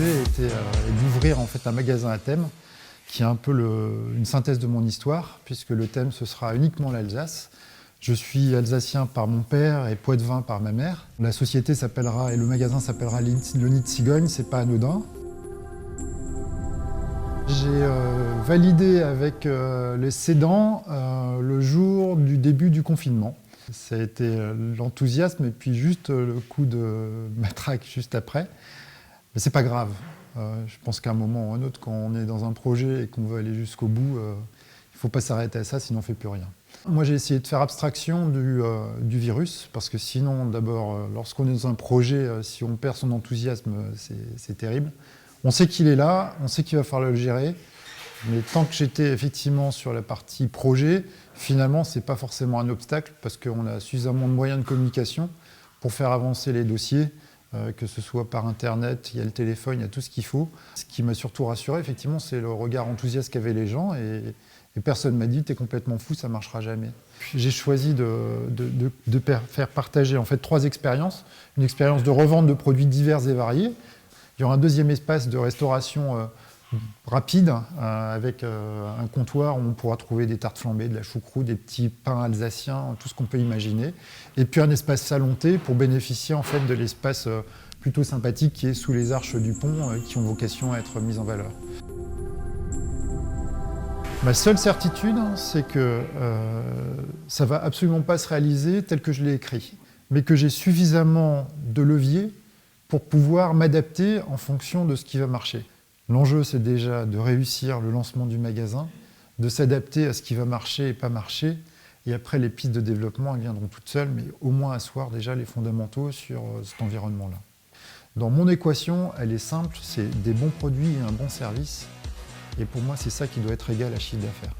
est d'ouvrir en fait un magasin à thème qui est un peu une synthèse de mon histoire, puisque le thème ce sera uniquement l'Alsace. Je suis alsacien par mon père et poitevin par ma mère. La société s'appellera et le magasin s'appellera Le Nid de Cigogne, c'est pas anodin. J'ai validé avec les cédants le jour du début du confinement. Ça a été l'enthousiasme et puis juste le coup de matraque juste après. Mais c'est pas grave. Je pense qu'à un moment ou à un autre, quand on est dans un projet et qu'on veut aller jusqu'au bout, il ne faut pas s'arrêter à ça, sinon on ne fait plus rien. Moi, j'ai essayé de faire abstraction du virus, parce que sinon, d'abord, lorsqu'on est dans un projet, si on perd son enthousiasme, c'est terrible. On sait qu'il est là, on sait qu'il va falloir le gérer, mais tant que j'étais effectivement sur la partie projet, finalement, ce n'est pas forcément un obstacle, parce qu'on a suffisamment de moyens de communication pour faire avancer les dossiers, que ce soit par Internet, il y a le téléphone, il y a tout ce qu'il faut. Ce qui m'a surtout rassuré, effectivement, c'est le regard enthousiaste qu'avaient les gens, et personne ne m'a dit « t'es complètement fou, ça ne marchera jamais ». J'ai choisi de faire partager en fait 3 expériences. Une expérience de revente de produits divers et variés. Il y aura un deuxième espace de restauration rapide, avec un comptoir où on pourra trouver des tartes flambées, de la choucroute, des petits pains alsaciens, tout ce qu'on peut imaginer. Et puis un espace salon thé pour bénéficier en fait de l'espace plutôt sympathique qui est sous les arches du pont, qui ont vocation à être mis en valeur. Ma seule certitude, c'est que ça ne va absolument pas se réaliser tel que je l'ai écrit, mais que j'ai suffisamment de leviers pour pouvoir m'adapter en fonction de ce qui va marcher. L'enjeu, c'est déjà de réussir le lancement du magasin, de s'adapter à ce qui va marcher et pas marcher, et après, les pistes de développement, elles viendront toutes seules, mais au moins asseoir déjà les fondamentaux sur cet environnement-là. Dans mon équation, elle est simple, c'est des bons produits et un bon service. Et pour moi, c'est ça qui doit être égal à chiffre d'affaires.